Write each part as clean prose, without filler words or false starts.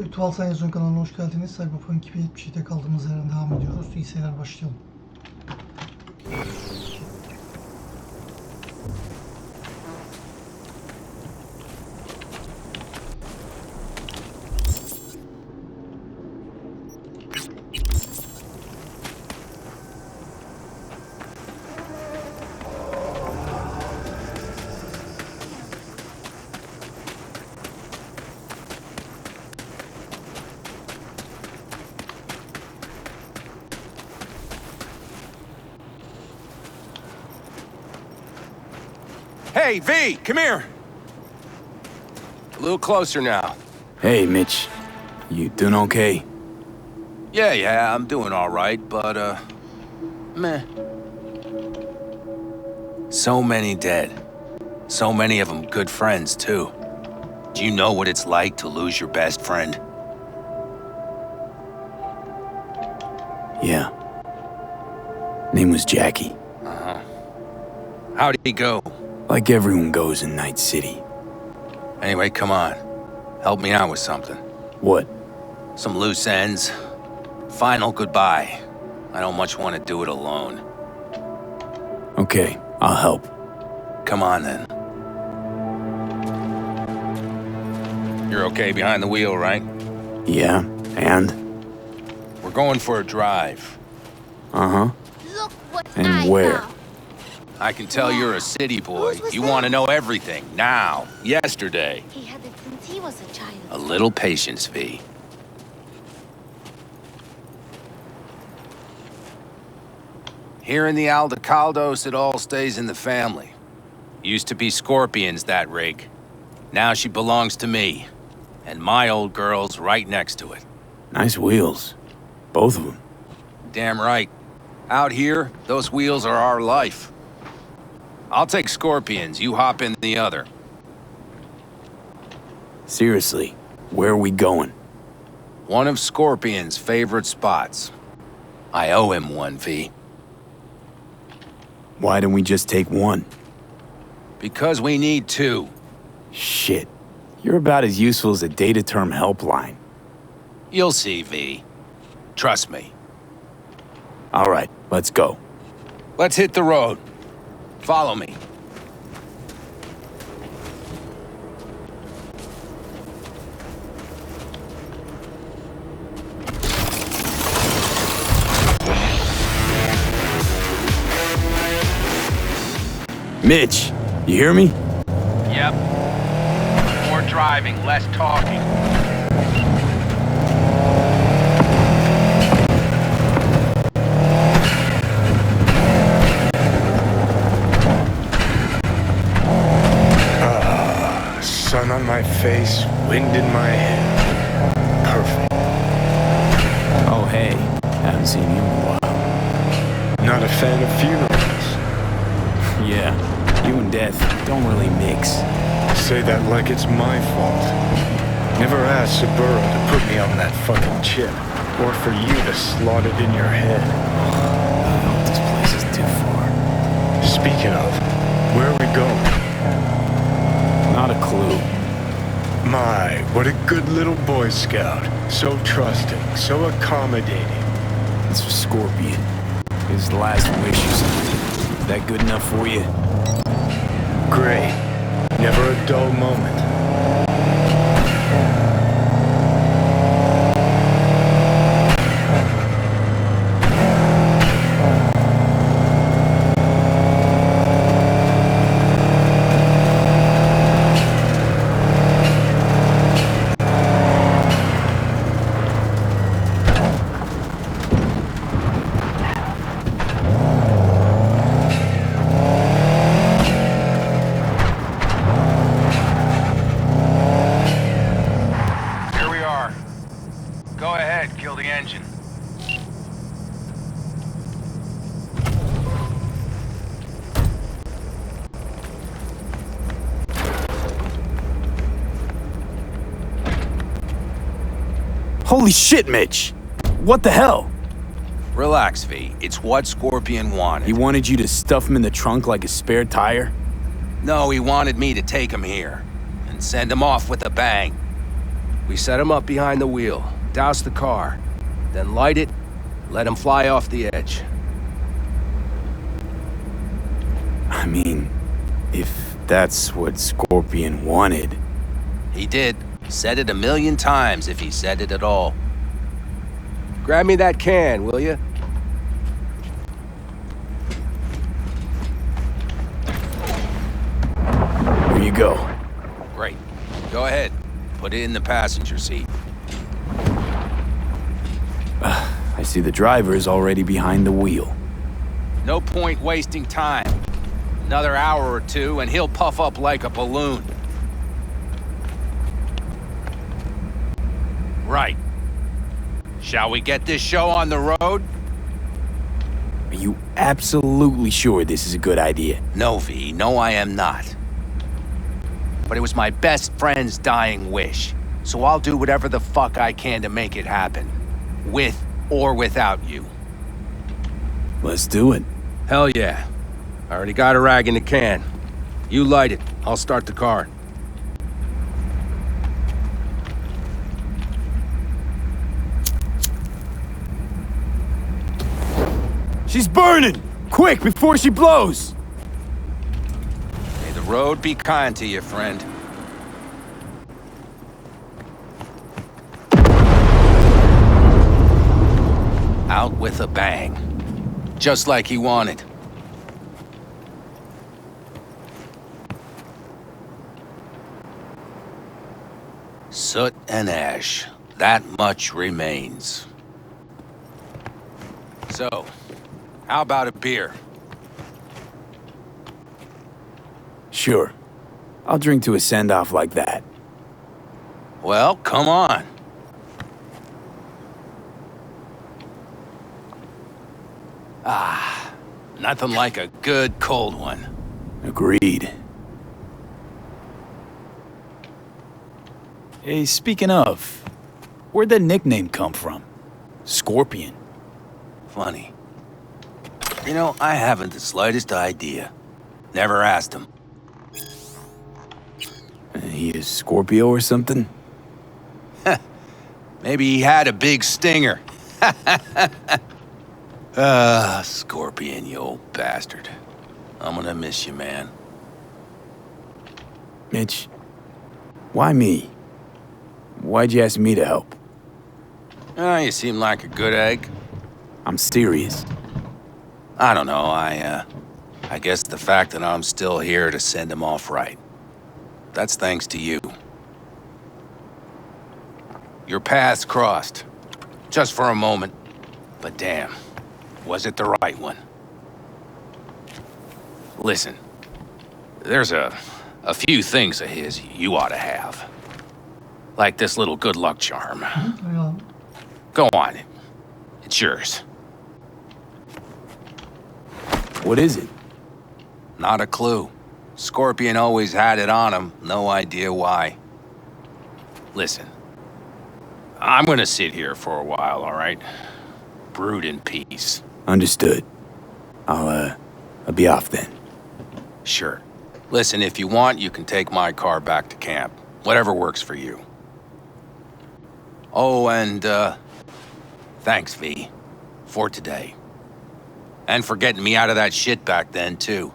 Türkçe Altyazılı Oyun kanalına hoş geldiniz. Cyberpunk 2077'de kaldığımız yerden devam ediyoruz. İyi seyirler, başlayalım. Hey, V, come here. A little closer now. Hey, Mitch. You doing okay? Yeah, I'm doing all right, but, meh. So many dead. So many of them good friends, too. Do you know what it's like to lose your best friend? Yeah. Name was Jackie. Uh-huh. How'd he go? Like everyone goes in Night City. Anyway, come on. Help me out with something. What? Some loose ends. Final goodbye. I don't much want to do it alone. Okay, I'll help. Come on, then. You're okay behind the wheel, right? Yeah, and? We're going for a drive. Uh-huh. Look what And I where? found. I can tell you're a city boy. Whose was You that? want to know everything, now, yesterday. He had it since he was a child. A little patience, V. Here in the Aldecaldos, it all stays in the family. Used to be Scorpions, that rig. Now she belongs to me. And my old girl's right next to it. Nice wheels. Both of them. Damn right. Out here, those wheels are our life. I'll take Scorpions, you hop in the other. Seriously, where are we going? One of Scorpion's favorite spots. I owe him one, V. Why didn't we just take one? Because we need two. Shit. You're about as useful as a data term helpline. You'll see, V. Trust me. All right, let's go. Let's hit the road. Follow me. Mitch, you hear me? Yep. More driving, less talking. Sun on my face, wind in my hair. Perfect. Oh, hey. Haven't seen you in a while. Not a fan of funerals. Yeah, you and death don't really mix. Say that like it's my fault. Never asked Saburo to put me on that fucking chip, or for you to slot it in your head. I hope this place is too far. Speaking of, where are we going? Not a clue. My, what a good little Boy Scout. So trusting, so accommodating. It's for Scorpion. His last wish or something. Is that good enough for you? Great. Never a dull moment. Holy shit, Mitch! What the hell? Relax, V. It's what Scorpion wanted. He wanted you to stuff him in the trunk like a spare tire? No, he wanted me to take him here and send him off with a bang. We set him up behind the wheel, douse the car, then light it, let him fly off the edge. I mean, if that's what Scorpion wanted. He did. Said it 1,000,000 times if he said it at all. Grab me that can, will you? Here you go. Great. Go ahead. Put it in the passenger seat. I see the driver is already behind the wheel. No point wasting time. Another hour or two and he'll puff up like a balloon. Right. Shall we get this show on the road? Are you absolutely sure this is a good idea? No, V. No, I am not. But it was my best friend's dying wish. So I'll do whatever the fuck I can to make it happen. With or without you. Let's do it. Hell yeah. I already got a rag in the can. You light it. I'll start the car. She's burning! Quick, before she blows! May the road be kind to you, friend. Out with a bang. Just like he wanted. Soot and ash. That much remains. So, how about a beer? Sure. I'll drink to a send-off like that. Well, come on. Ah, nothing like a good cold one. Agreed. Hey, speaking of, where'd that nickname come from? Scorpion. Funny. You know, I haven't the slightest idea. Never asked him. He is Scorpio or something? Maybe he had a big stinger. Scorpion, you old bastard. I'm gonna miss you, man. Mitch, why me? Why'd you ask me to help? You seem like a good egg. I'm serious. I don't know, I guess the fact that I'm still here to send him off right. That's thanks to you. Your paths crossed. Just for a moment. But damn, was it the right one? Listen, there's a few things of his you ought to have. Like this little good luck charm. Ja. Go on, it's yours. What is it? Not a clue. Scorpion always had it on him, no idea why. Listen, I'm gonna sit here for a while, all right? Brood in peace. Understood. I'll be off then. Sure. Listen, if you want, you can take my car back to camp. Whatever works for you. Oh, and, thanks, V. For today. And for getting me out of that shit back then, too.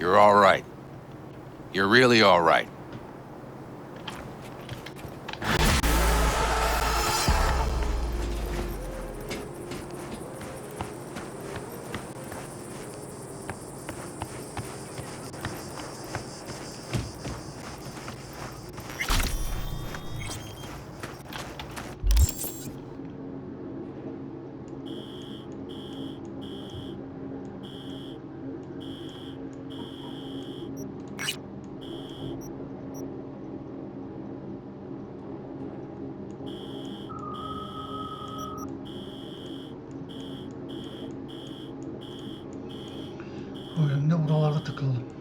You're all right. You're really all right. Oyunda buralarda tıkıldım.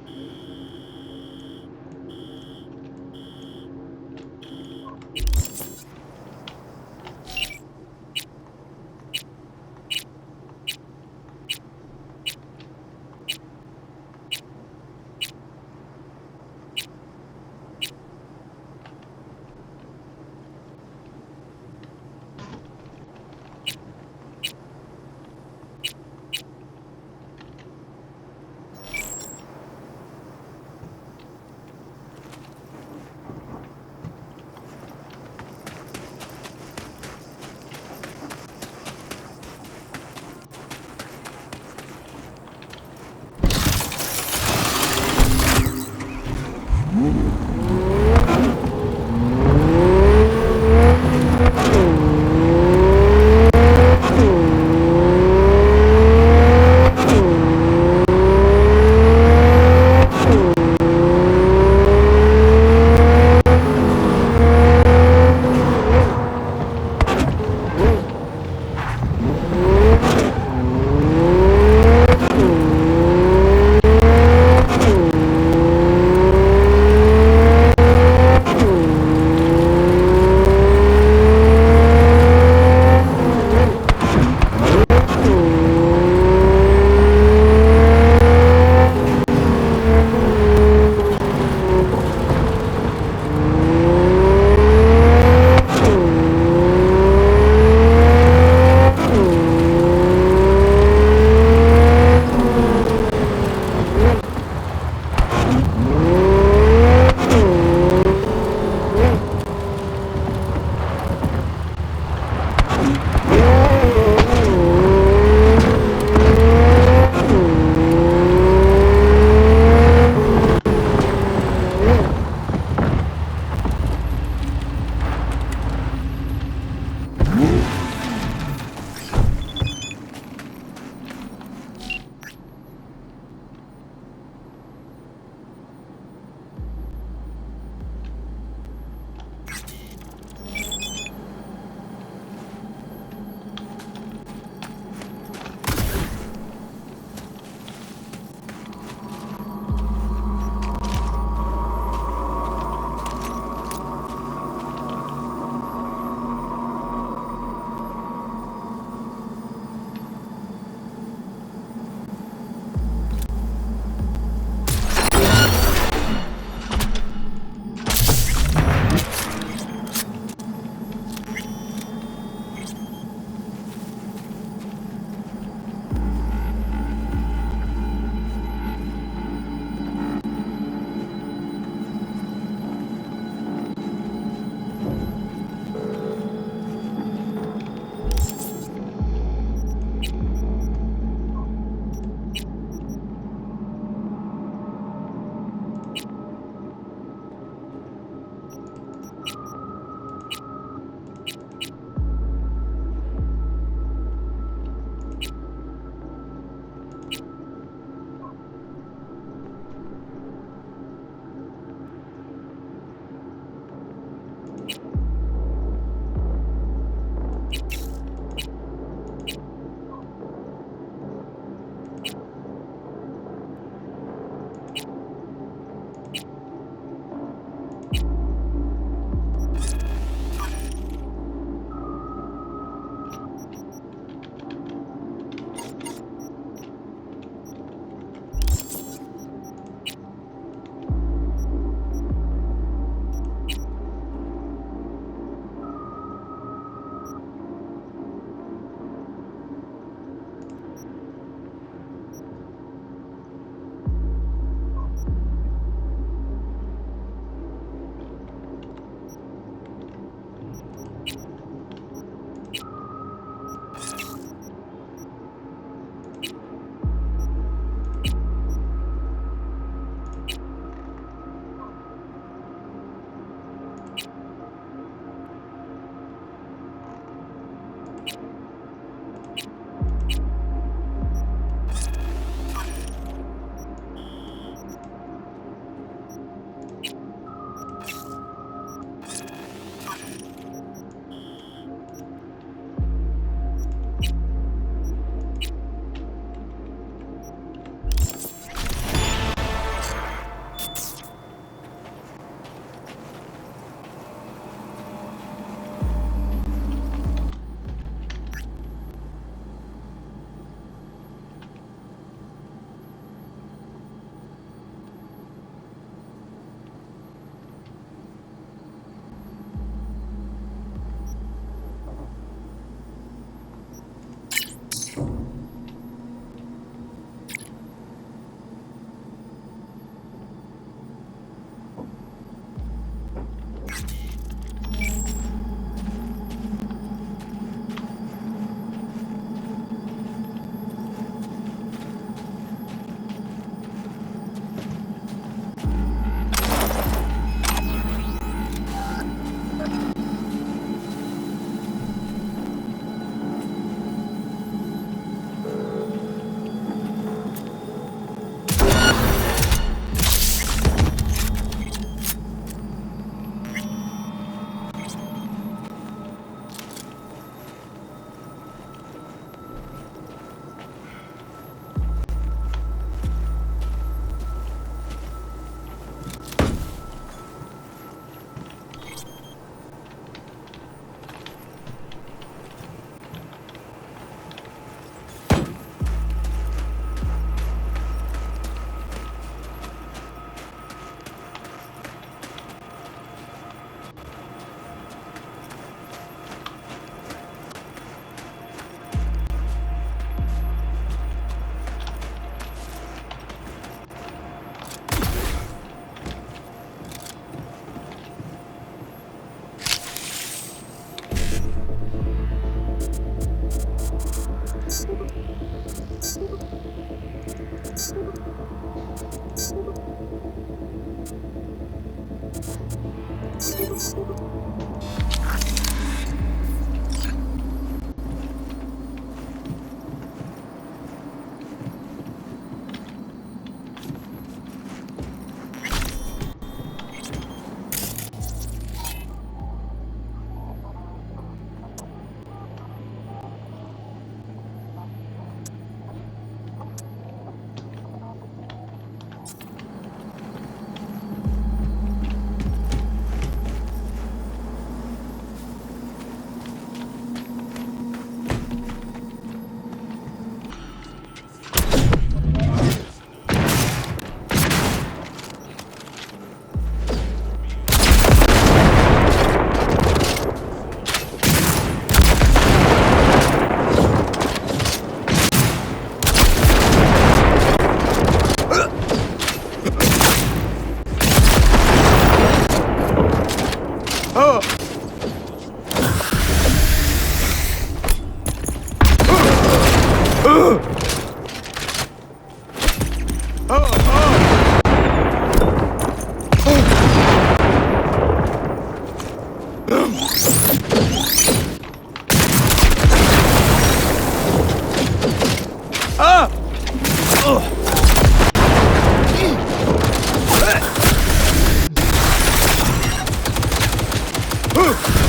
Ne oluyor?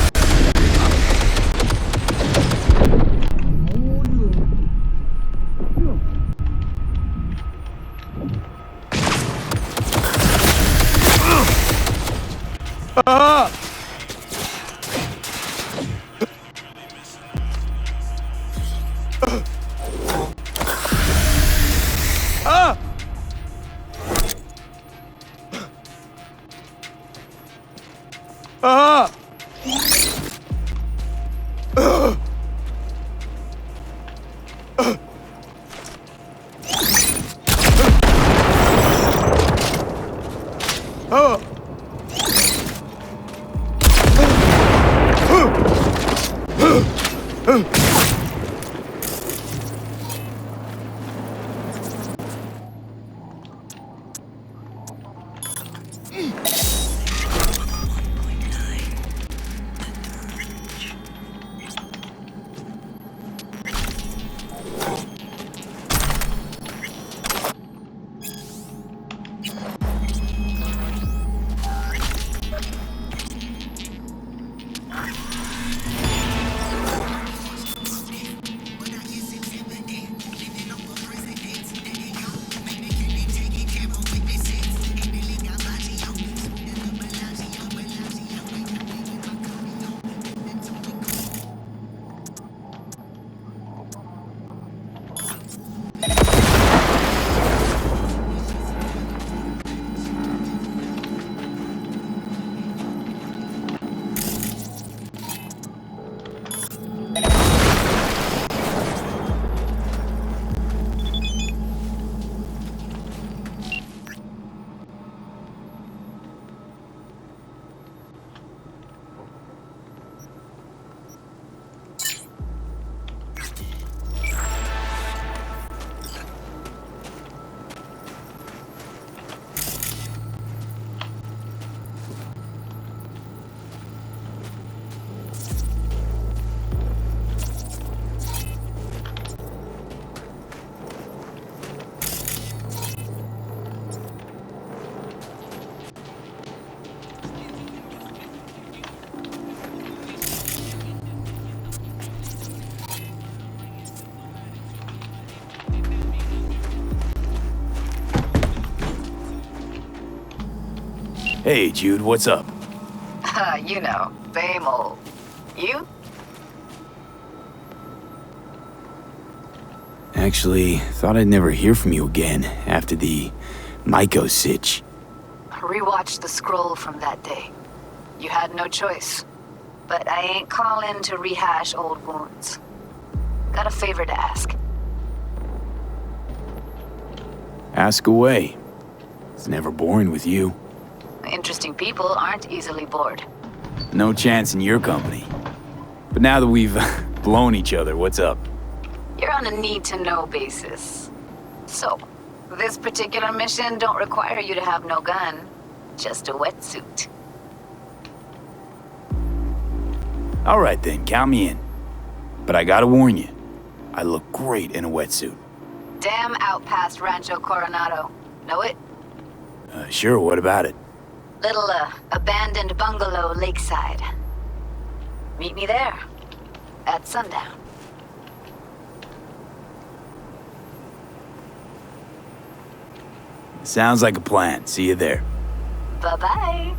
Hey, Jude, what's up? You know, same old. You? Actually, thought I'd never hear from you again after the Maiko sitch. Rewatched the scroll from that day. You had no choice. But I ain't calling to rehash old wounds. Got a favor to ask. Ask away. It's never boring with you. Interesting people aren't easily bored. No chance in your company. But now that we've blown each other, what's up? You're on a need-to-know basis. So, this particular mission don't require you to have no gun, just a wetsuit. All right then, count me in. But I gotta warn you, I look great in a wetsuit. Damn out past Rancho Coronado. Know it? Sure, what about it? Little, abandoned bungalow lakeside. Meet me there. At sundown. Sounds like a plan. See you there. Bye-bye.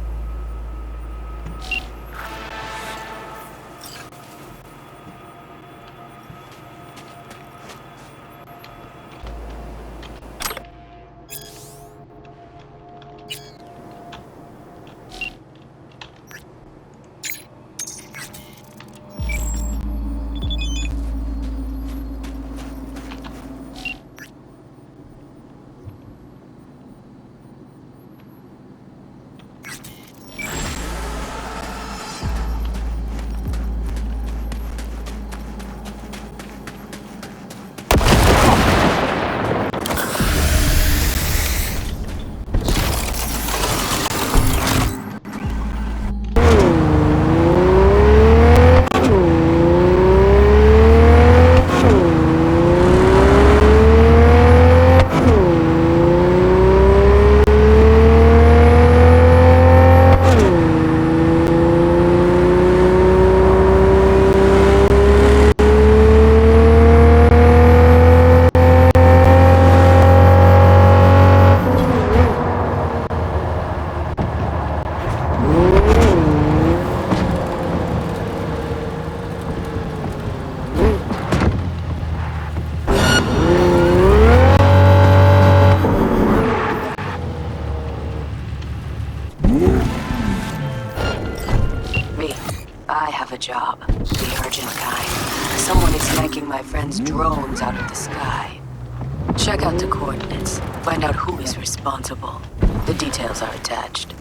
have a job. The urgent kind. Someone is yanking my friend's drones out of the sky. Check out the coordinates. Find out who is responsible. The details are attached.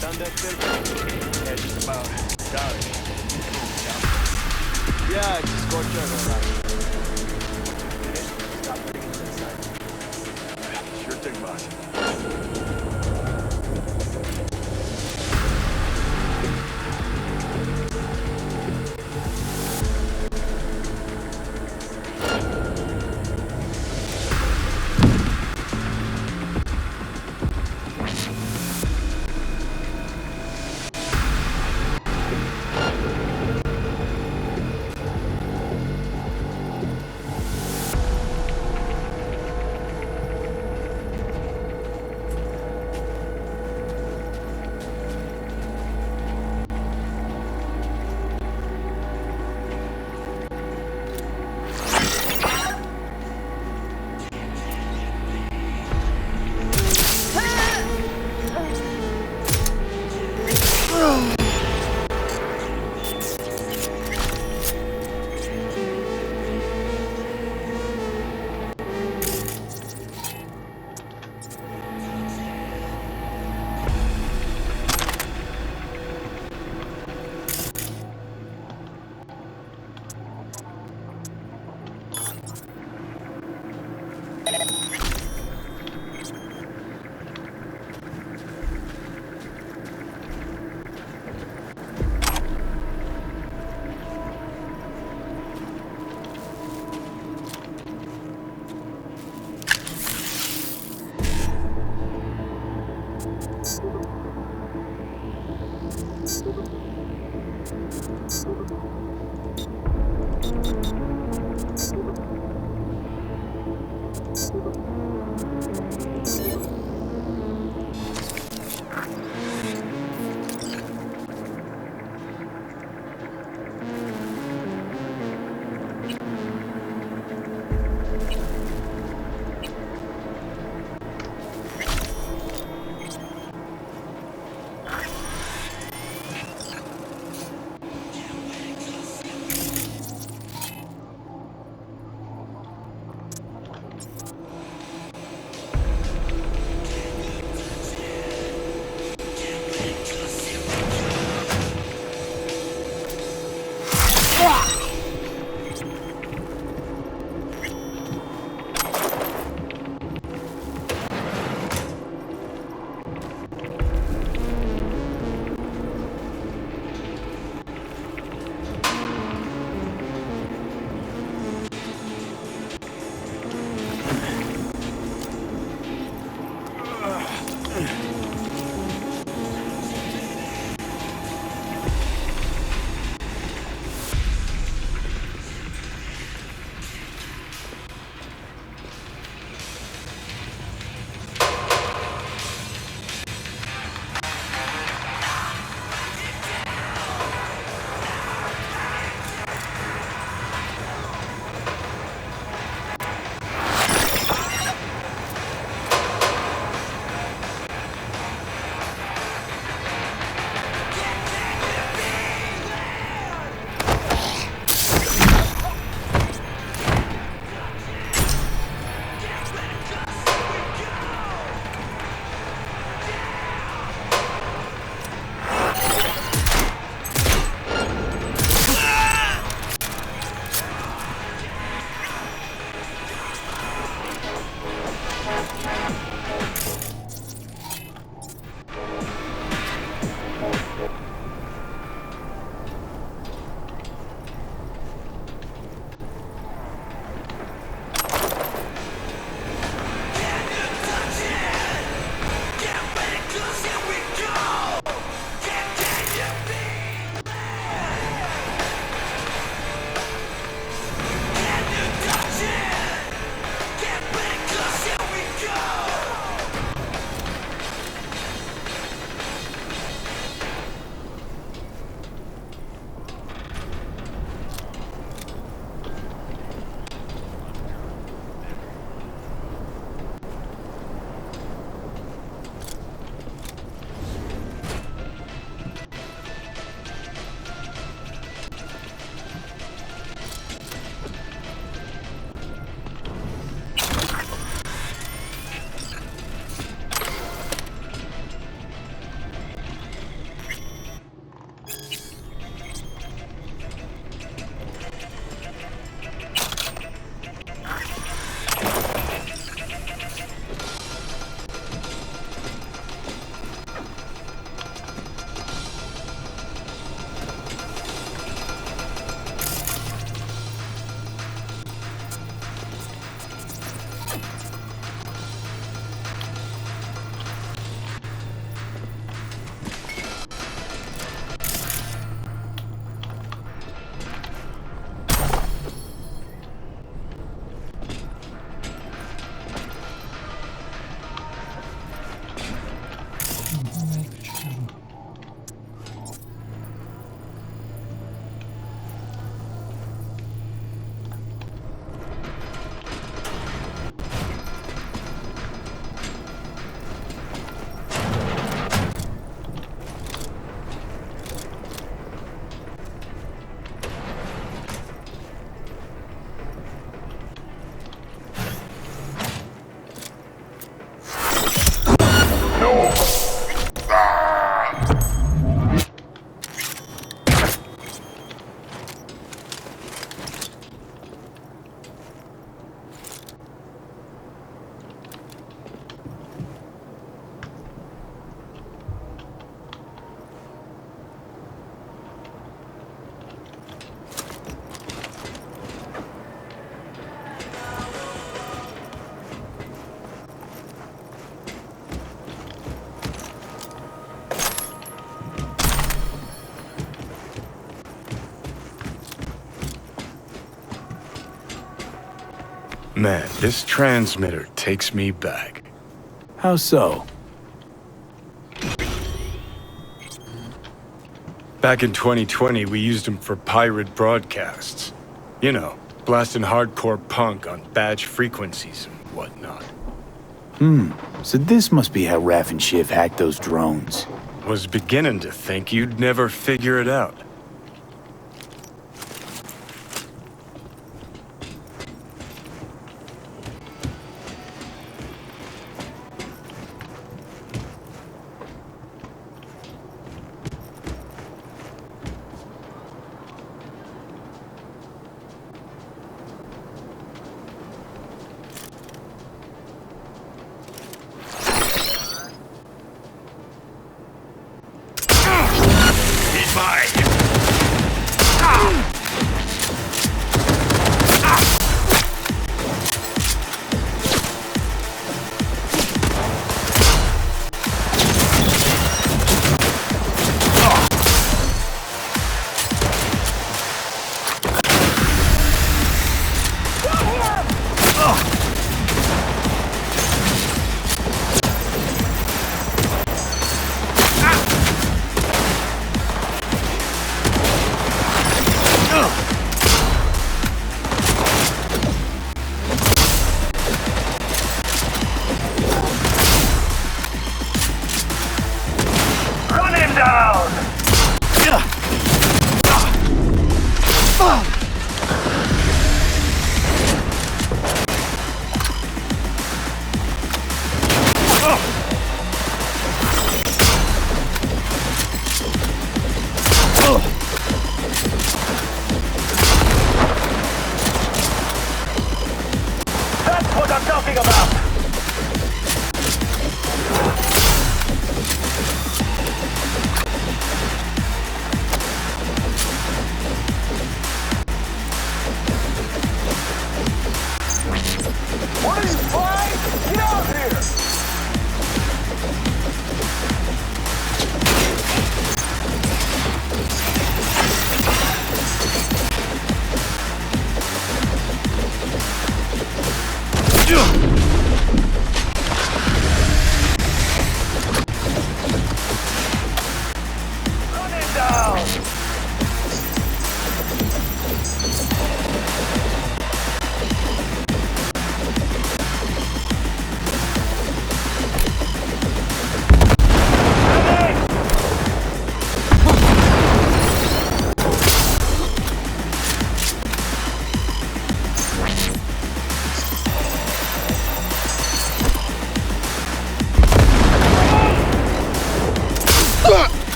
Done that thing? Yeah, just about. Sorry. Yeah, just go check it out. Finished? Stop putting it inside. Sure thing, boss. Evet, çıkıyorum. Man, this transmitter takes me back. How so? Back in 2020, we used them for pirate broadcasts. You know, blasting hardcore punk on badge frequencies and whatnot. So this must be how Raff and Shiv hacked those drones. Was beginning to think you'd never figure it out.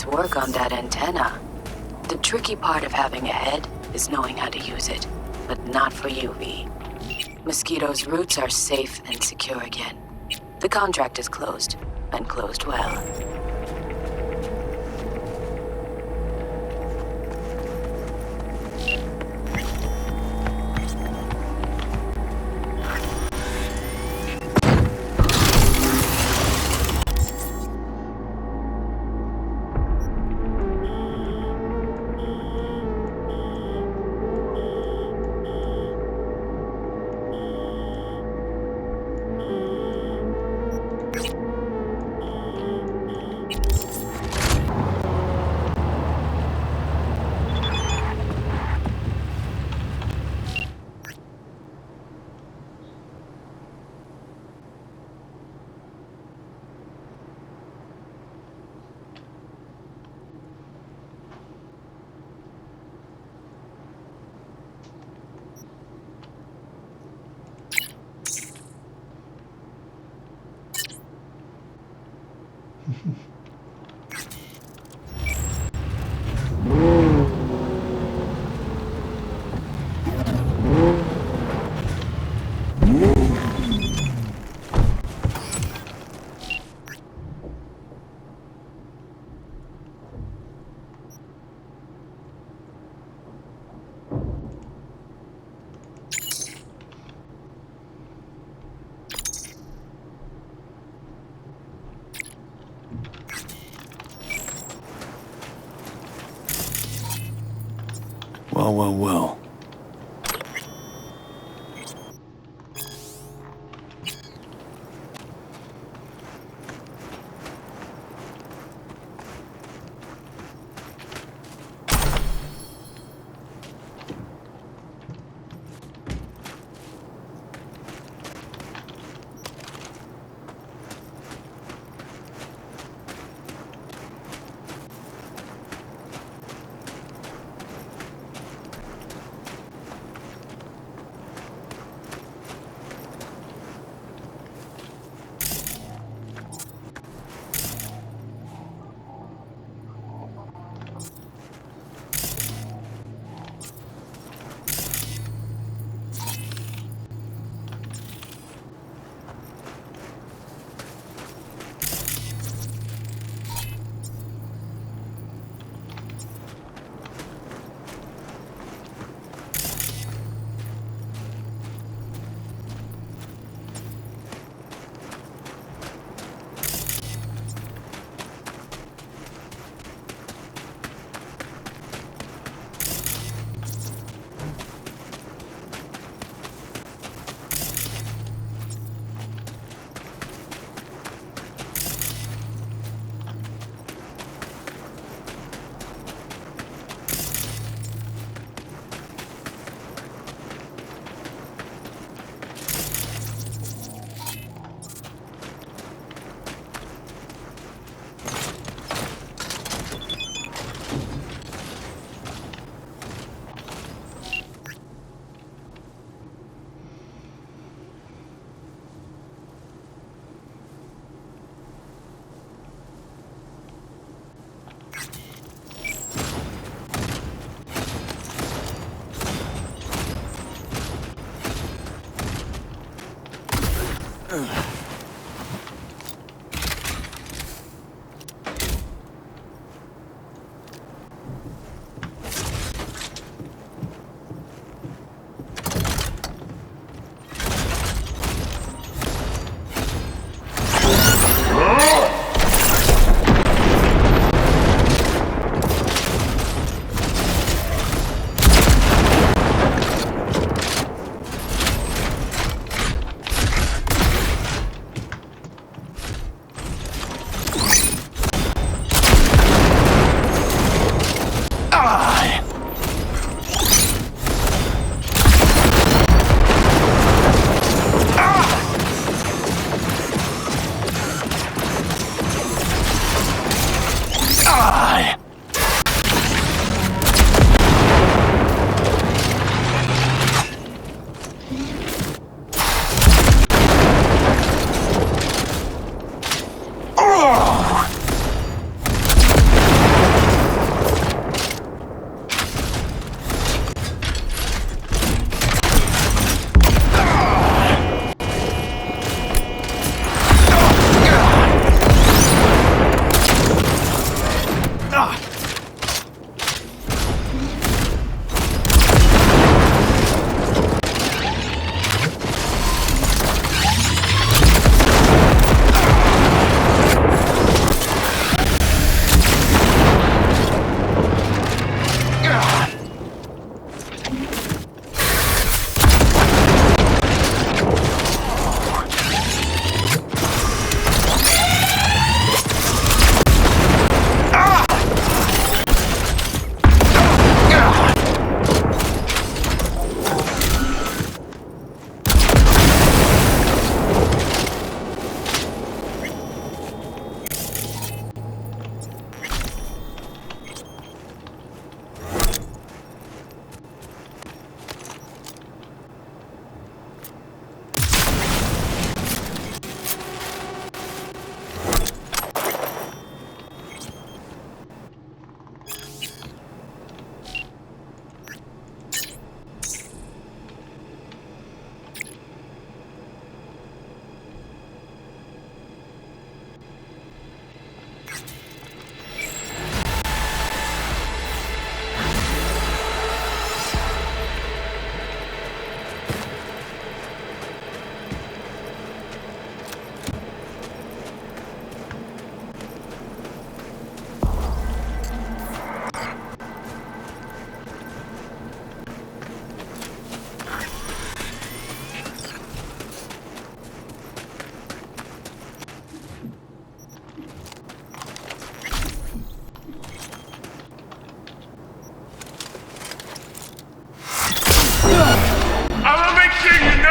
work on that antenna. The tricky part of having a head is knowing how to use it, but not for you, V. Mosquito's roots are safe and secure again. The contract is closed, and closed well. Well.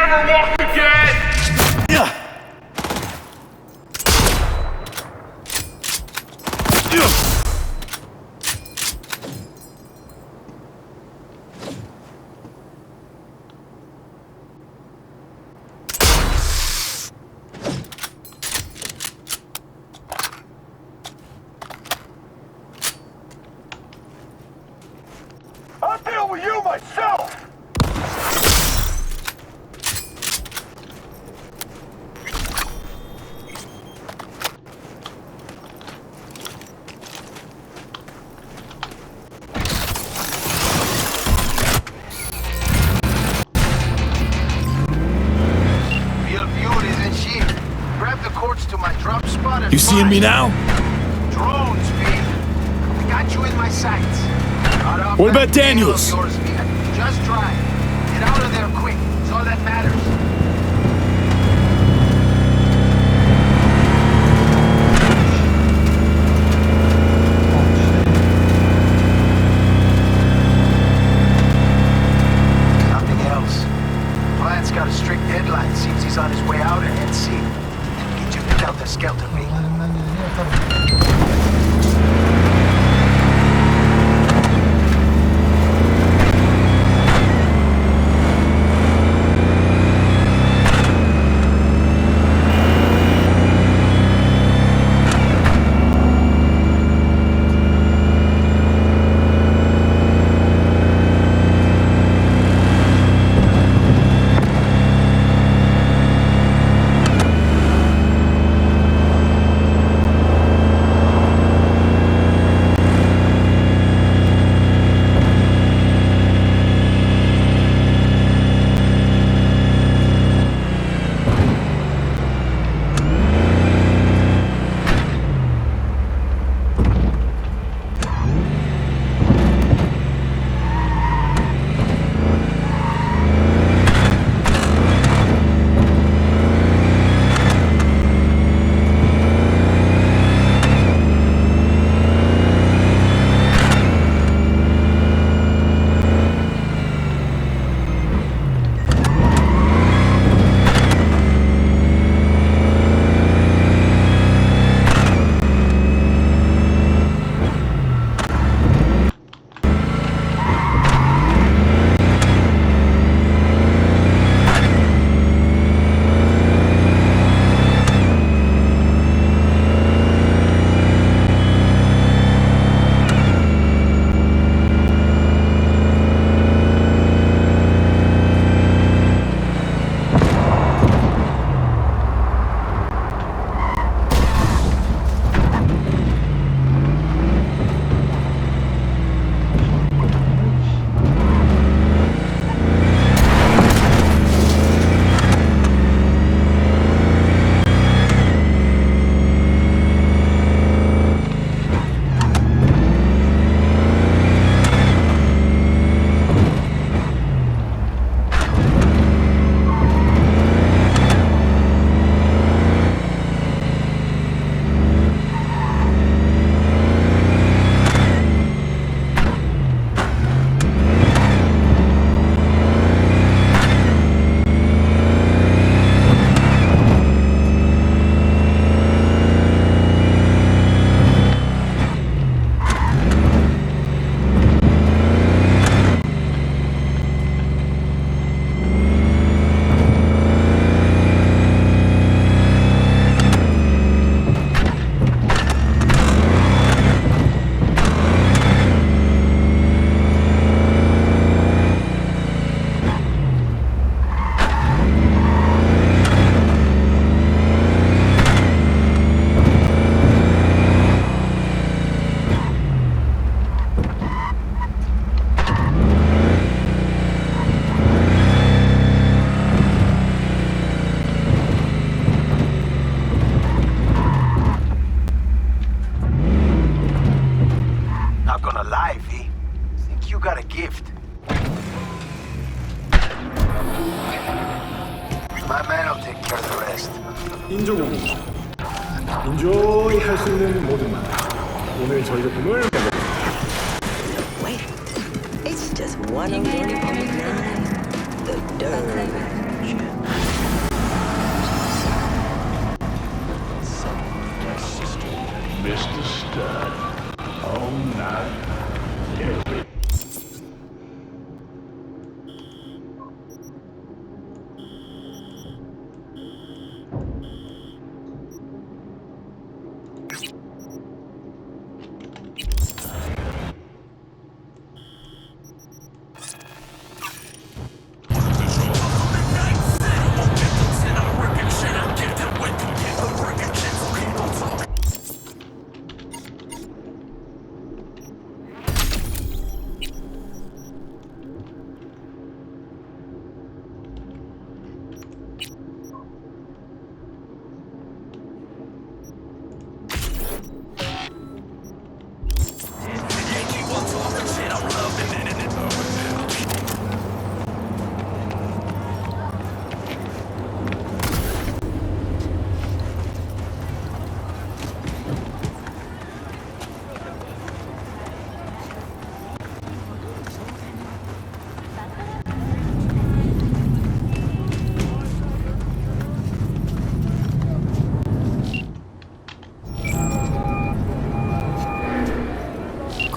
never walk again! I'll deal with you myself! You seeing me now? Drones, B. We got you in my sights. What about Daniels? Just drive. Get out of there quick. It's all that matters. Nothing else. Client's got a strict deadline. Seems he's on his way out at NC. Get you helter skelter, B. Elimden geleni yaparım. My man will take care of the rest. 인조공입니다. 인조이 할 수 있는 모든 말. 오늘 저희 제품을 Wait, it's just one of the dirge. Mr. Stud. All night, every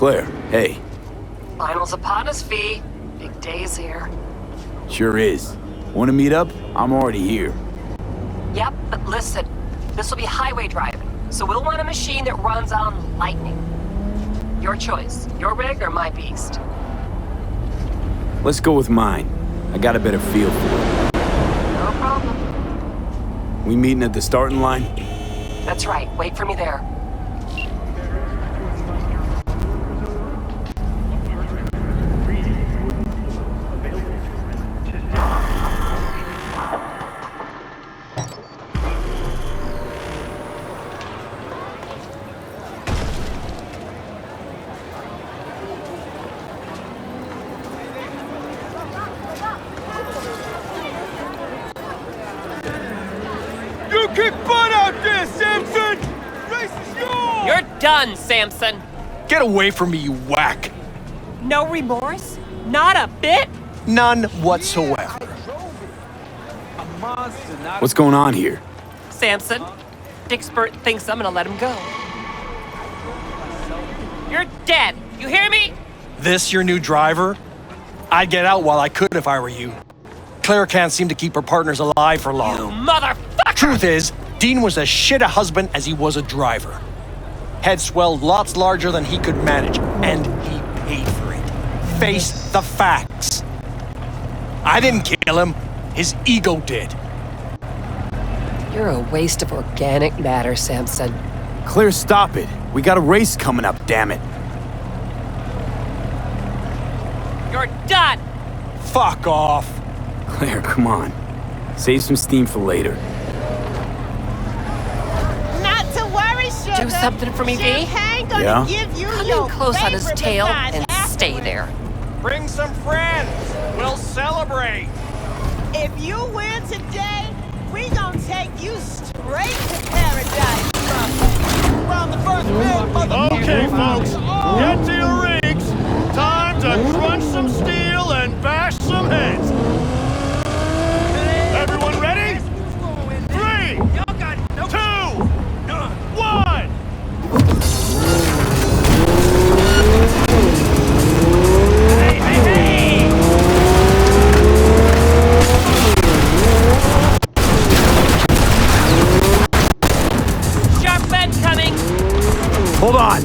Claire, hey. Finals upon us, V. Big day's here. Sure is. Want to meet up? I'm already here. Yep, but listen. This will be highway driving, so we'll want a machine that runs on lightning. Your choice. Your rig or my beast? Let's go with mine. I got a better feel for it. No problem. We meeting at the starting line? That's right. Wait for me there. Kick butt out there, Samson! Race is yours! You're done, Samson. Get away from me, you whack! No remorse? Not a bit? None whatsoever. What's going on here? Samson, Dickspert thinks I'm gonna let him go. You're dead. You hear me? This your new driver? I'd get out while I could if I were you. Claire can't seem to keep her partners alive for long. You motherfucker! Truth is, Dean was as shit a husband as he was a driver. Head swelled lots larger than he could manage, and he paid for it. Face the facts. I didn't kill him. His ego did. You're a waste of organic matter, Samson. Claire, stop it. We got a race coming up, damn it. You're done! Fuck off. Claire, come on. Save some steam for later. Not to worry, sugar. Do something for me, V? Yeah? Come in close on his tail and stay there. Bring some friends. We'll celebrate. If you win today, we gonna take you straight to paradise. Round the first big mother. Okay, folks, get to your rigs. Time to crunch some steel and bash some heads. Everyone ready? 3, 2, 1. Hey, hey, hey! Sharp bend coming! Hold on!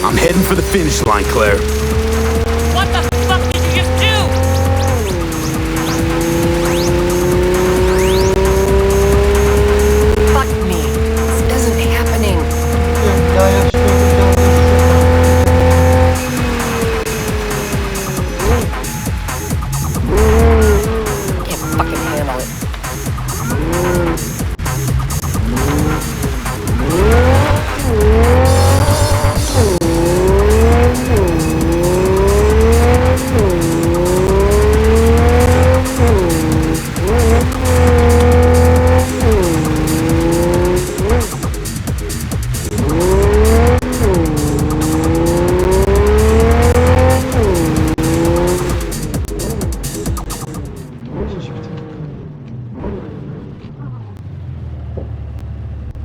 I'm heading for the finish line, Claire. What the fuck did you just do? Fuck me. This isn't happening. Daha yaşlı Can't fucking handle it.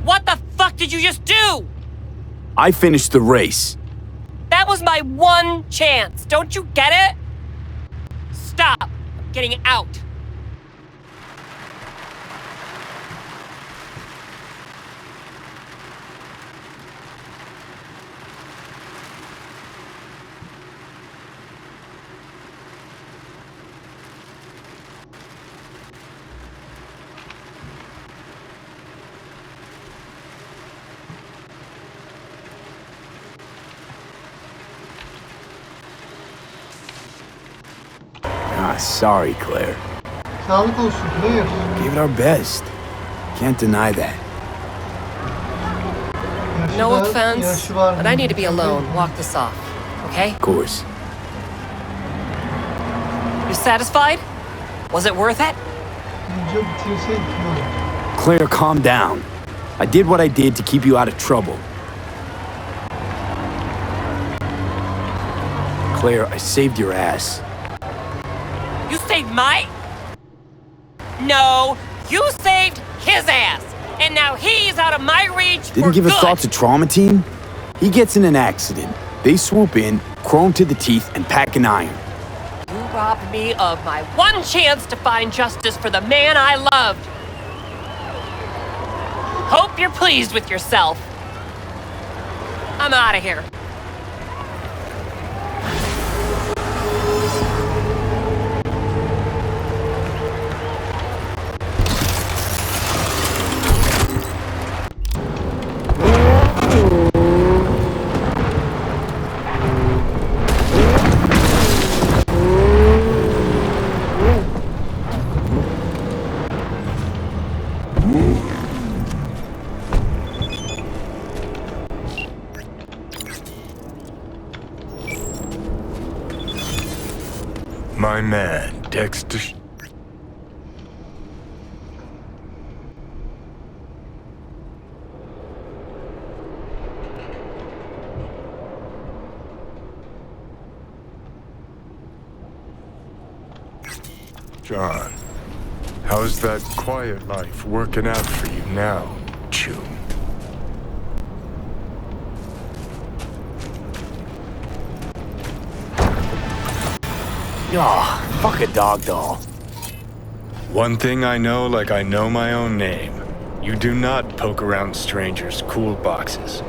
What the fuck did you just do? I finished the race. That was my one chance. Don't you get it? Stop. I'm getting out. Ah, sorry, Claire. Sağlık olsun. Hayır. Gave it our best. Can't deny that. No Yaşı offense, var. but I need to be alone. Walk this off, okay? Of course. You satisfied? Was it worth it? Önce bitirseydik ne olur? Claire, calm down. I did what I did to keep you out of trouble. Claire, I saved your ass. You saved my... No, you saved his ass. And now he's out of my reach Didn't for give a good. thought to Trauma Team? He gets in an accident. They swoop in, chrome to the teeth, and pack an iron. You robbed me of my one chance to find justice for the man I loved. Hope you're pleased with yourself. I'm out of here. My man, Dexter. John, how's that quiet life working out for you now, June? Oh, fuck a dog doll. One thing I know like I know my own name. You do not poke around strangers' cool boxes.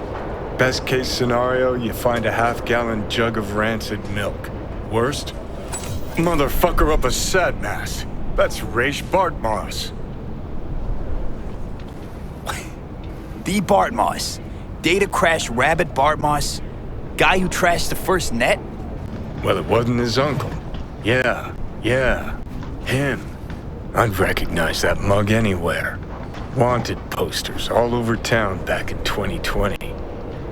Best case scenario, you find a half-gallon jug of rancid milk. Worst? Motherfucker up a sad mass. That's Raish Bartmoss. The Bartmoss. Data crash rabbit Bartmoss. Guy who trashed the first net? Well, it wasn't his uncle. Yeah, him. I'd recognize that mug anywhere. Wanted posters all over town back in 2020.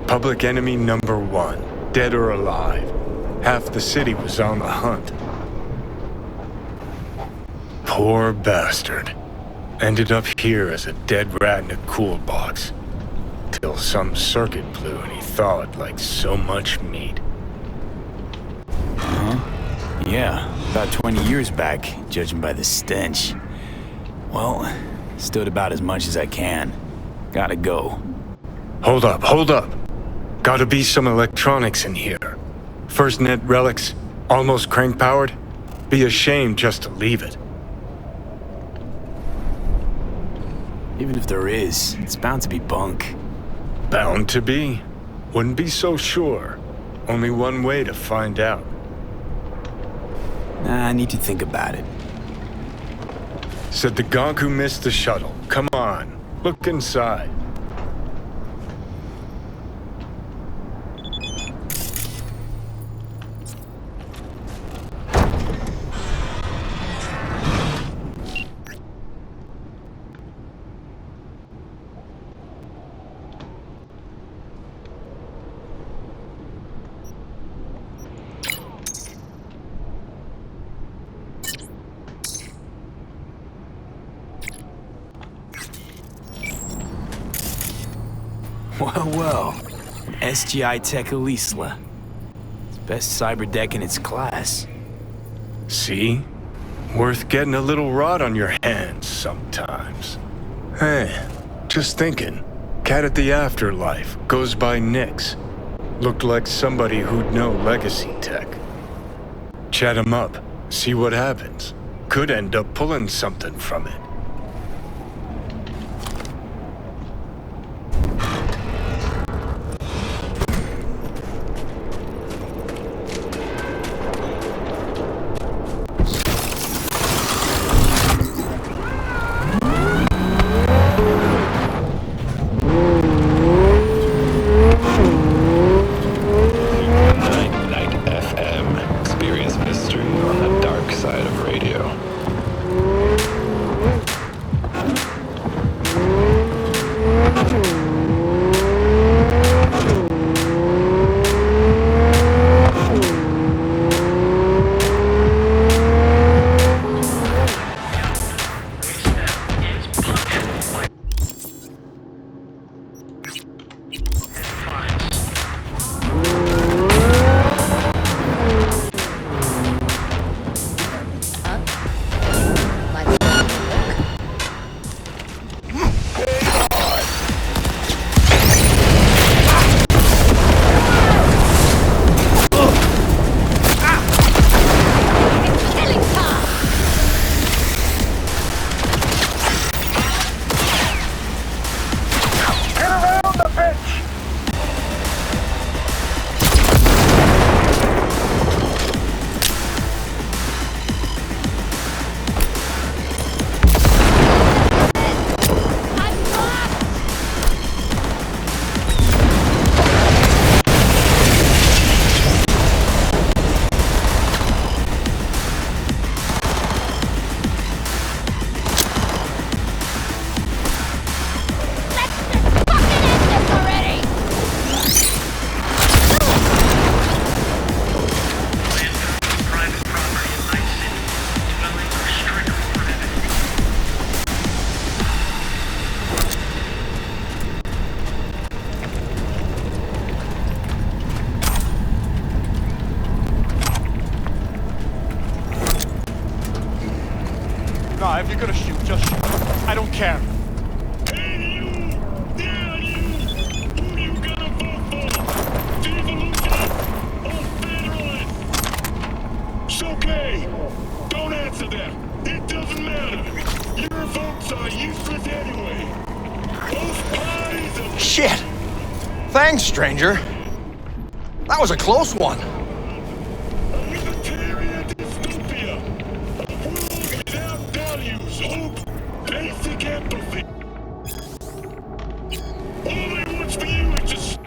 Public enemy #1, dead or alive. Half the city was on the hunt. Poor bastard. Ended up here as a dead rat in a cool box. Till some circuit blew and he thawed like so much meat. Huh? Yeah, about 20 years back, judging by the stench. Well, stood about as much as I can. Gotta go. Hold up. Gotta be some electronics in here. First net relics, almost crank-powered. Be a shame just to leave it. Even if there is, it's bound to be bunk. Bound to be? Wouldn't be so sure. Only one way to find out. Nah, I need to think about it. Said the gonk who missed the shuttle. Come on, look inside. Well, SGI Tech Elisla. It's best cyber deck in its class. See? Worth getting a little rot on your hands sometimes. Hey, just thinking. Cat at the Afterlife goes by Nix. Looked like somebody who'd know legacy tech. Chat him up, see what happens. Could end up pulling something from it. If you're gonna shoot, just shoot. I don't care. Hey, you! Yeah, you! Who you gonna vote for? Devolution or Federalist? It's okay. Don't answer them. It doesn't matter. Your votes are useless anyway. Both parties are... Shit! Thanks, stranger. That was a close one. Hope, basic empathy. All he wants for you is just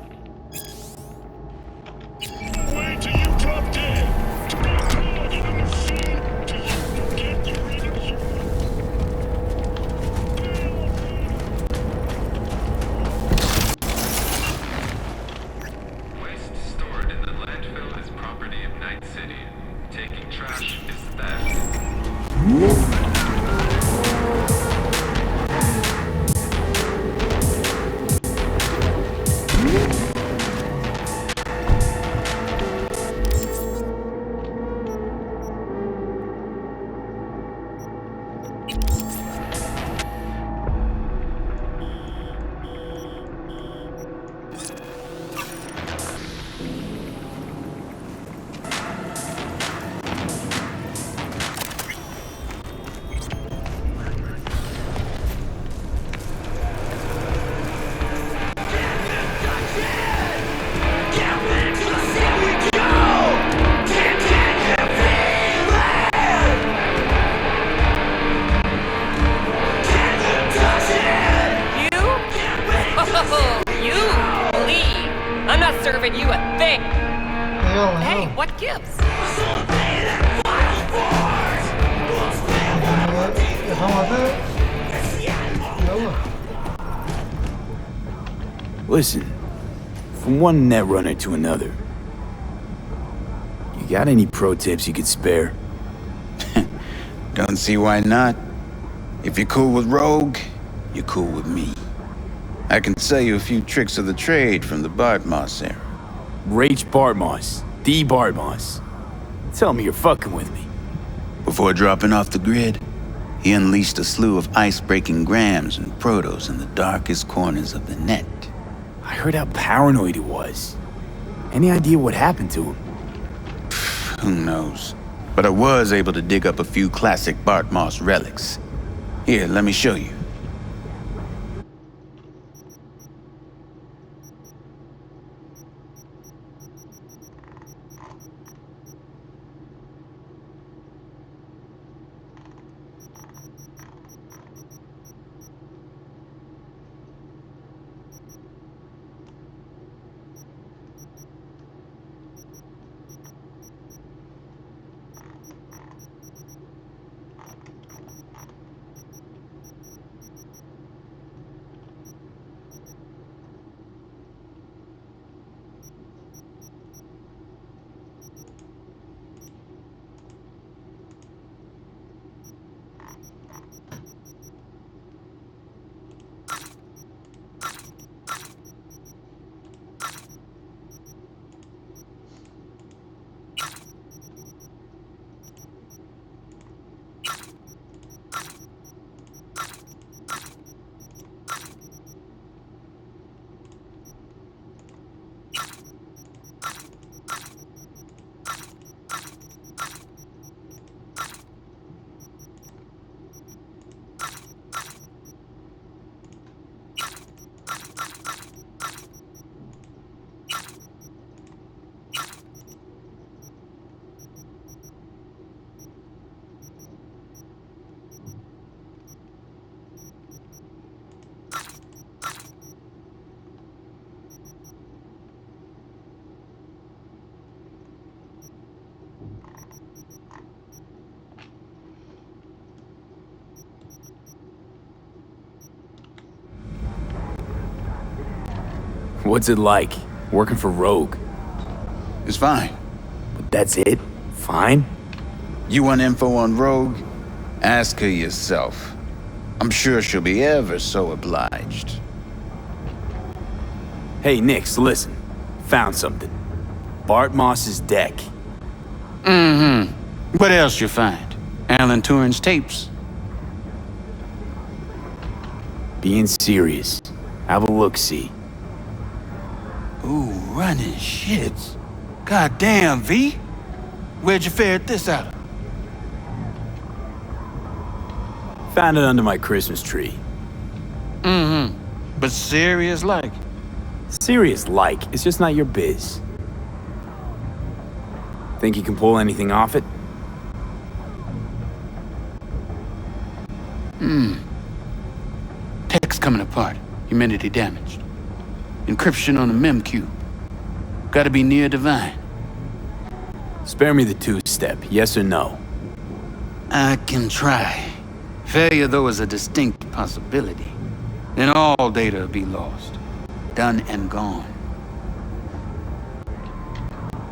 wait till you drop dead. To be a cog in a machine till you forget you're in a human. Waste stored in the landfill is property of Night City. Taking trash is theft. Eyvallah. Hey, eyvallah. what gives? Yapamadı. Eyvallah. Listen, from one netrunner to another, you got any pro tips you could spare? Don't see why not. If you're cool with Rogue, you're cool with me. I can sell you a few tricks of the trade from the Bartmoss era. Rach Bartmoss, the Bartmoss. Tell me you're fucking with me. Before dropping off the grid, he unleashed a slew of ice-breaking grams and protos in the darkest corners of the net. I heard how paranoid he was. Any idea what happened to him? Who knows? But I was able to dig up a few classic Bartmoss relics. Here, let me show you. What's it like, working for Rogue? It's fine. But that's it? Fine? You want info on Rogue? Ask her yourself. I'm sure she'll be ever so obliged. Hey, Nix, listen. Found something. Bart Moss's deck. Mm-hmm. What else you find? Alan Turing's tapes? Being serious. Have a look-see. Ooh, running shits. Goddamn, V. Where'd you ferret this out? Found it under my Christmas tree. Mm-hmm. But serious like? Serious like, it's just not your biz. Think you can pull anything off it? Text coming apart. Humidity damaged. Encryption on the mem cube. Gotta be near divine. Spare me the two-step, yes or no? I can try. Failure, though, is a distinct possibility. Then all data will be lost. Done and gone.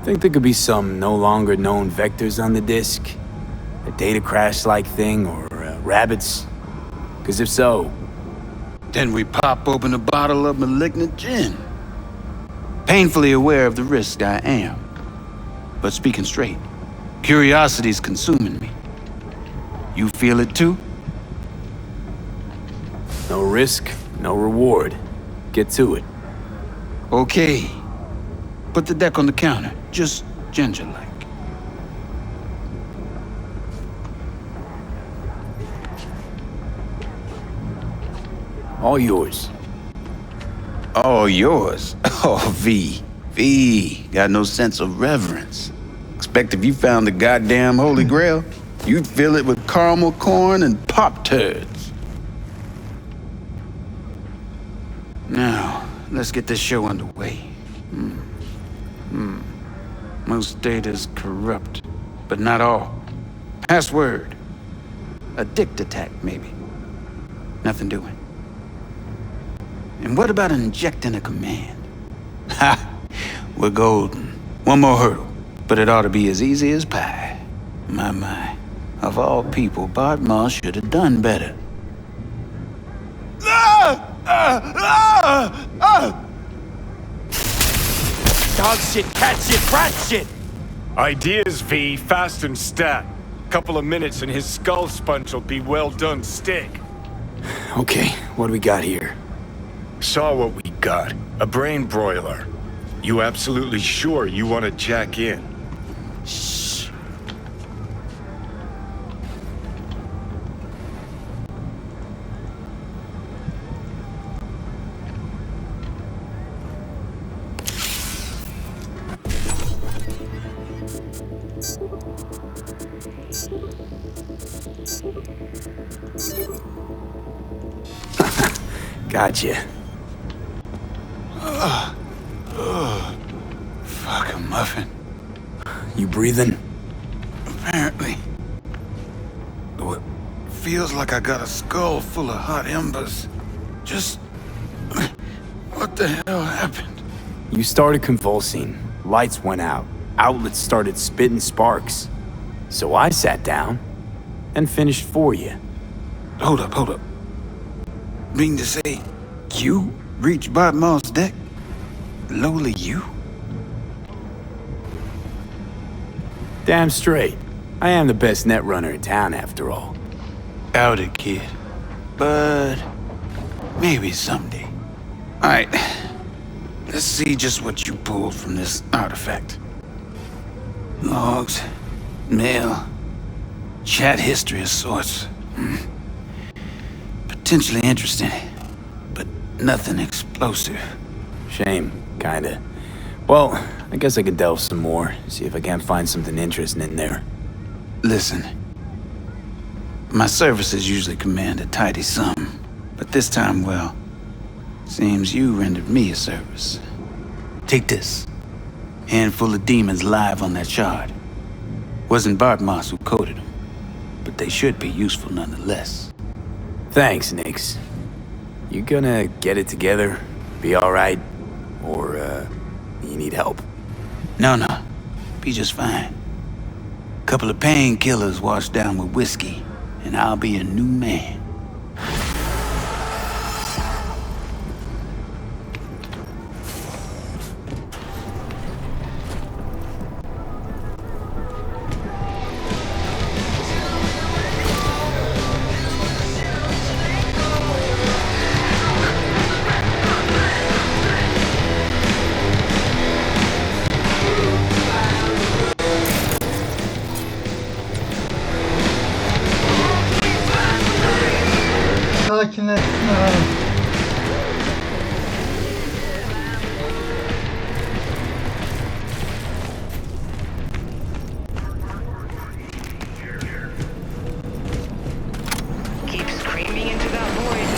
Think there could be some no longer known vectors on the disk? A data crash-like thing, or rabbits? Because if so... Then we pop open a bottle of malignant gin. Painfully aware of the risk I am. But speaking straight, curiosity's consuming me. You feel it too? No risk, no reward. Get to it. Okay. Put the deck on the counter, just ginger-like. All yours. All yours? Oh, V. V. Got no sense of reverence. Expect if you found the goddamn Holy Grail, you'd fill it with caramel corn and Pop-Turds. Now, let's get this show underway. Most data's corrupt, but not all. Password. A dict attack, maybe. Nothing doing. And what about injecting a command? Ha! We're golden. One more hurdle, but it ought to be as easy as pie. My. Of all people, Bart Moss should have done better. Dog shit, cat shit, rat shit! Ideas, V, fast and stat. Couple of minutes and his skull sponge will be well done stick. Okay, what do we got here? Saw what we got. A brain broiler. You absolutely sure you want to jack in? Shh. Gotcha. Fuck a muffin. You breathing? Apparently. Though it feels like I got a skull full of hot embers. Just... what the hell happened? You started convulsing. Lights went out. Outlets started spitting sparks. So I sat down and finished for you. Hold up. Mean to say, you reached Bart Moss' deck? Lowly you? Damn straight. I am the best net runner in town, after all. Doubt it, kid. But maybe someday. All right. Let's see just what you pulled from this artifact. Logs, mail, chat history of sorts. Potentially interesting, but nothing explosive. Shame, kinda. Well, I guess I could delve some more, see if I can't find something interesting in there. Listen, my services usually command a tidy sum, but this time, well, seems you rendered me a service. Take this. Handful of demons live on that shard. Wasn't Bart Moss who coded them, but they should be useful nonetheless. Thanks, Nix. You gonna get it together? Be alright? Or, you need help? No. Be just fine. Couple of painkillers washed down with whiskey, and I'll be a new man. Sakinleşsin abi. Keep screaming into that void.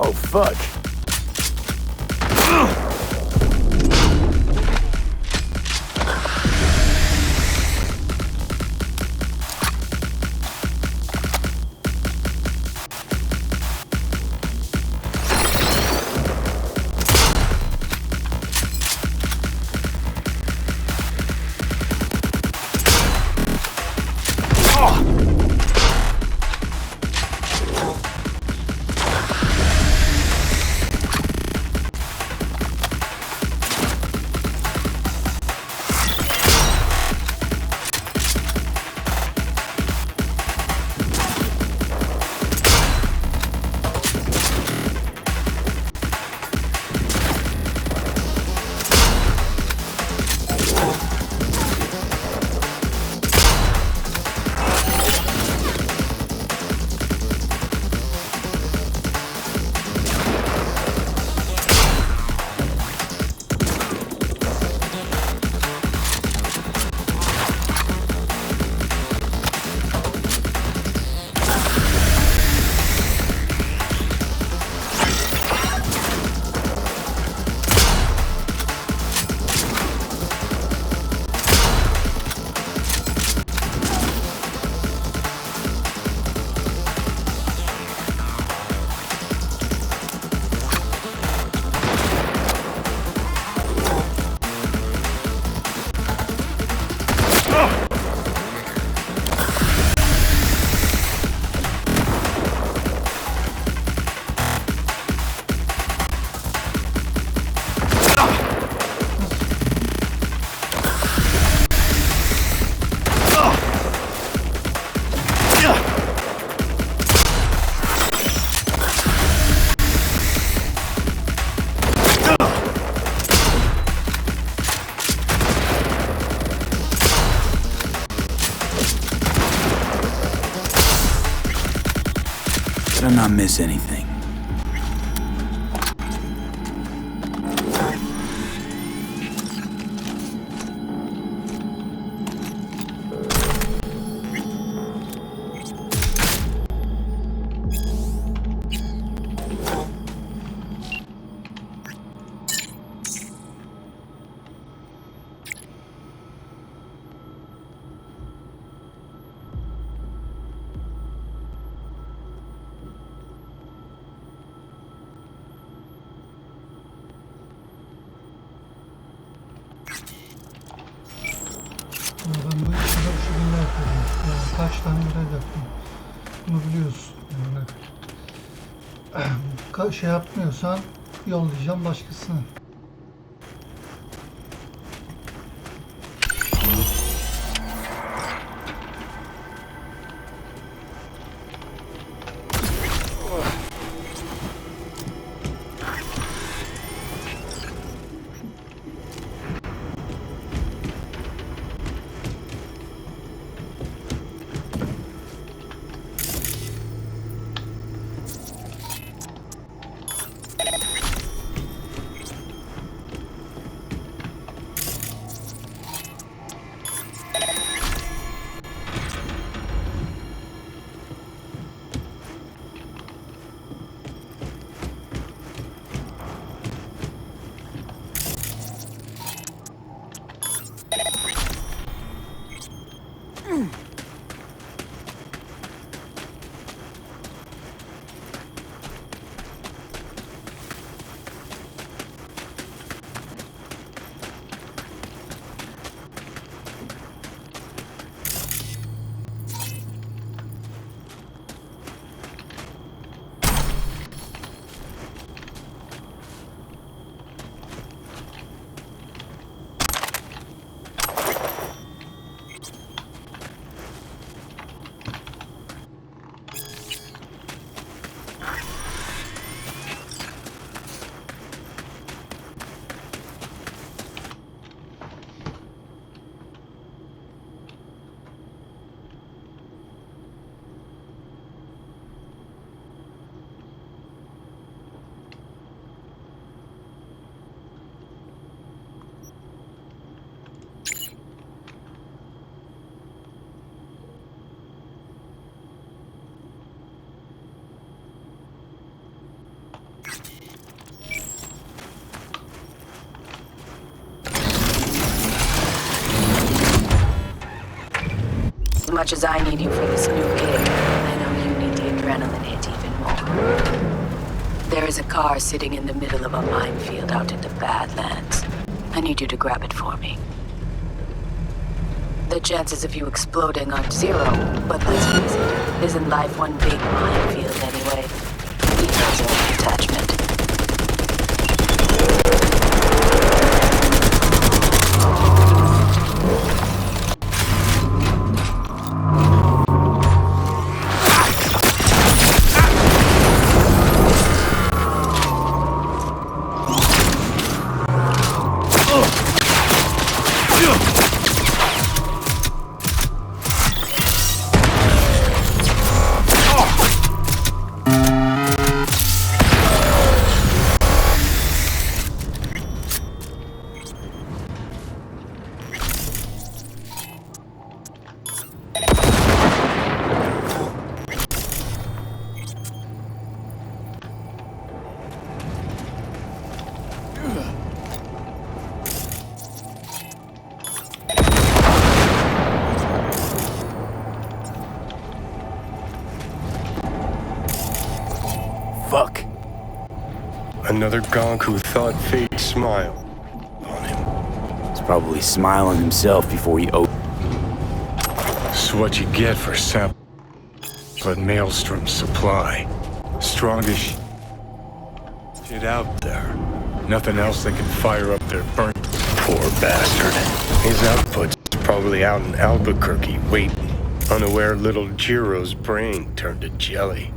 Oh, fuck. Better not miss anything. Ben bu işleri bu şekilde yapıyorum. Yani kaç tane görev yaptım. Bunu biliyorsun. Yani şey yapmıyorsan yollayacağım başkasına. much as I need you for this new gig, I know you need the adrenaline hit even more. There is a car sitting in the middle of a minefield out in the Badlands. I need you to grab it for me. The chances of you exploding aren't zero, but let's face it, isn't life one big minefield anyway? Details are the attachment. Fuck. Another gonk who thought fate smiled on him. He's probably smiling himself before he This is what you get for sampling Maelstrom supply. Strongest shit out there. Nothing else that can fire up their burnt. Poor bastard. His output's probably out in Albuquerque waiting, unaware little Jiro's brain turned to jelly.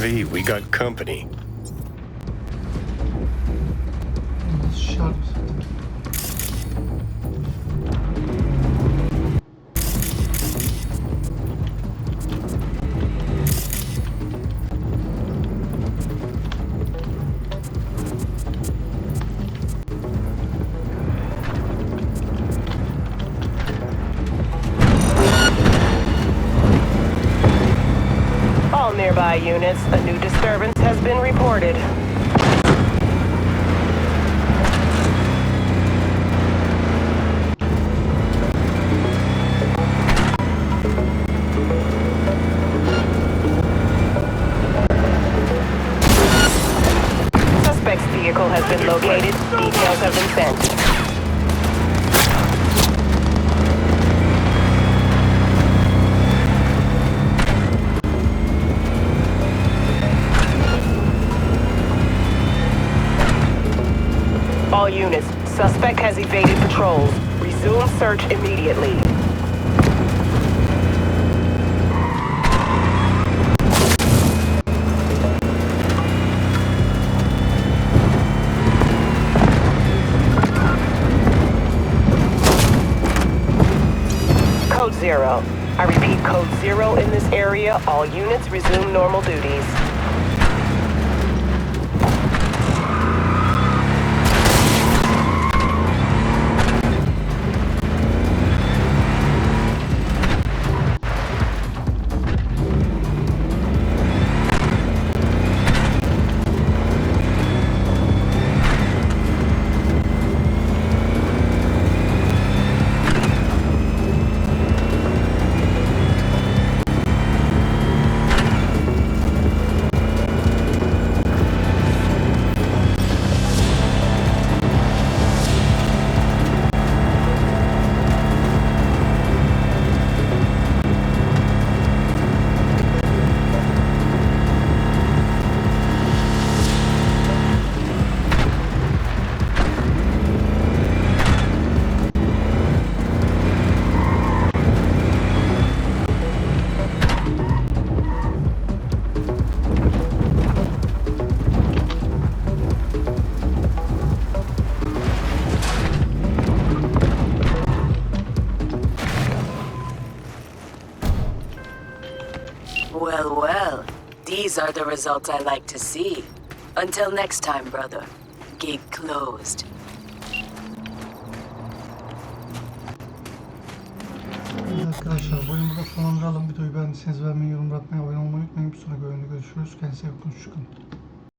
V, we got company. Şart. All nearby units, a new disturbance has been reported. Suspect's vehicle has been located. Details have been sent. All units, suspect has evaded patrols. Resume search immediately. Code 0. I repeat, Code 0 in this area. All units resume normal duties. Well, these are the results I like to see. Until next time, brother. Gig closed. Bir dakika. arkadaşlar bu oyunu burada sonlandıralım. Videoyu beğendiyseniz beğenmeyi, yorum bırakmayı, abone olmayı unutmayın. Bir sonraki oyunda görüşürüz. Kendinize iyi bakın. Hoşçakalın.